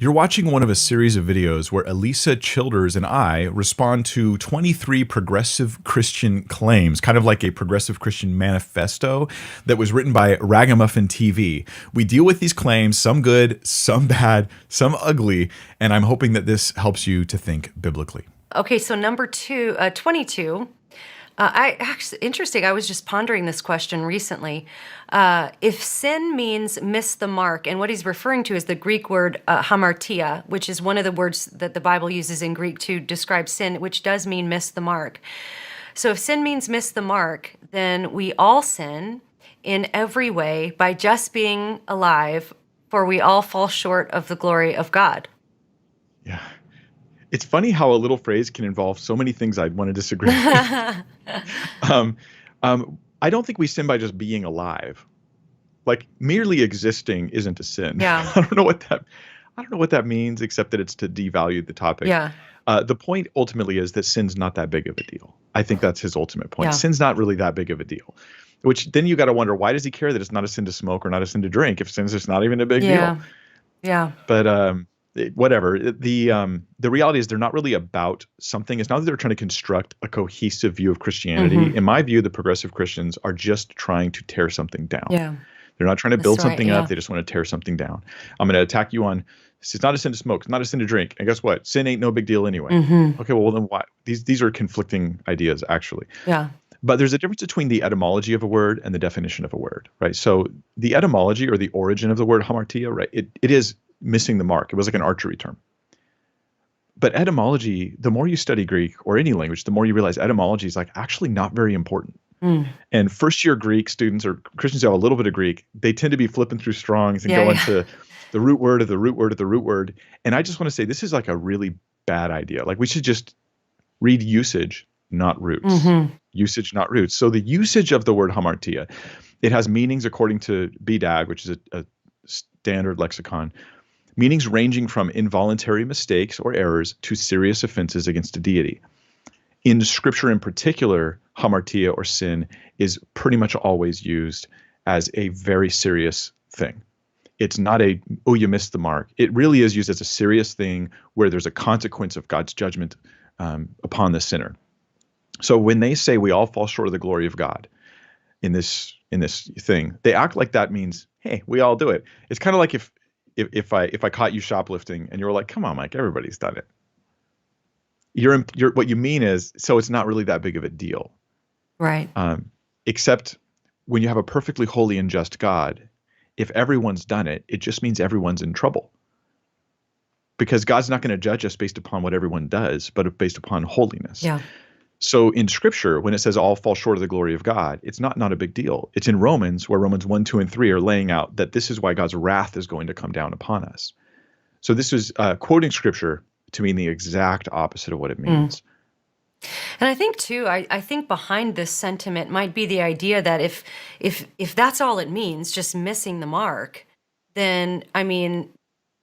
You're watching one of a series of videos where Alisa Childers and I respond to 23 progressive Christian claims, kind of like a progressive Christian manifesto that was written by Ragamuffin TV. We deal with these claims, some good, some bad, some ugly, and I'm hoping that this helps you to think biblically. Okay, so number 22. Interesting. I was just pondering this question recently. If sin means miss the mark, and what he's referring to is the Greek word hamartia, which is one of the words that the Bible uses in Greek to describe sin, which does mean miss the mark. So if sin means miss the mark, then we all sin in every way by just being alive, for we all fall short of the glory of God. Yeah. It's funny how a little phrase can involve so many things I'd want to disagree with. I don't think we sin by just being alive. Like merely existing isn't a sin. Yeah. I don't know what that means, except that it's to devalue the topic. Yeah. The point ultimately is that sin's not that big of a deal. I think that's his ultimate point. Yeah. Sin's not really that big of a deal. Which then you got to wonder, why does he care that it's not a sin to smoke or not a sin to drink if sin's just not even a big deal? Yeah. But whatever. The reality is they're not really about something. It's not that they're trying to construct a cohesive view of Christianity. Mm-hmm. In my view, the progressive Christians are just trying to tear something down. Yeah. They're not trying to build something right, up. They just want to tear something down. I'm going to attack you on, it's not a sin to smoke. It's not a sin to drink. And guess what? Sin ain't no big deal anyway. Mm-hmm. Okay, well then why? These are conflicting ideas actually. Yeah. But there's a difference between the etymology of a word and the definition of a word, right? So the etymology or the origin of the word hamartia, right? It is missing the mark. It was like an archery term. But etymology, the more you study Greek or any language, the more you realize etymology is like actually not very important. And first year Greek students or Christians who have a little bit of Greek, they tend to be flipping through Strong's and going to the root word of the root word of the root word. And I just want to say this is like a really bad idea. Like we should just read usage, not roots. Mm-hmm. Usage, not roots. So the usage of the word hamartia, it has meanings according to BDAG, which is a standard lexicon. Meanings ranging from involuntary mistakes or errors to serious offenses against a deity. In Scripture in particular, hamartia or sin is pretty much always used as a very serious thing. It's not oh, you missed the mark. It really is used as a serious thing where there's a consequence of God's judgment upon the sinner. So when they say we all fall short of the glory of God in this thing, they act like that means, hey, we all do it. It's kind of like if I caught you shoplifting and you were like, come on, Mike, everybody's done it. You're what you mean is, so it's not really that big of a deal. Right. Except when you have a perfectly holy and just God, if everyone's done it, it just means everyone's in trouble. Because God's not going to judge us based upon what everyone does, but based upon holiness. Yeah. So in Scripture, when it says all fall short of the glory of God, it's not a big deal. It's in Romans where Romans 1, 2, and 3 are laying out that this is why God's wrath is going to come down upon us. So this is quoting Scripture to mean the exact opposite of what it means. And I think too, I think behind this sentiment might be the idea that if that's all it means, just missing the mark, then I mean,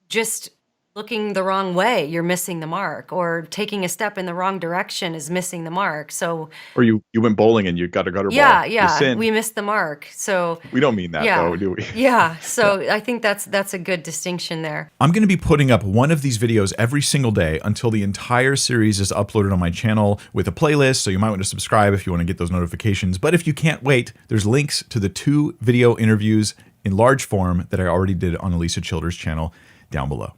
just looking the wrong way, you're missing the mark, or taking a step in the wrong direction is missing the mark. So, or you went bowling and you got a gutter ball. Yeah, we missed the mark. So we don't mean that though, do we? Yeah. So I think that's a good distinction there. I'm going to be putting up one of these videos every single day until the entire series is uploaded on my channel with a playlist. So you might want to subscribe if you want to get those notifications. But if you can't wait, there's links to the 2 video interviews in large form that I already did on Alisa Childers' channel down below.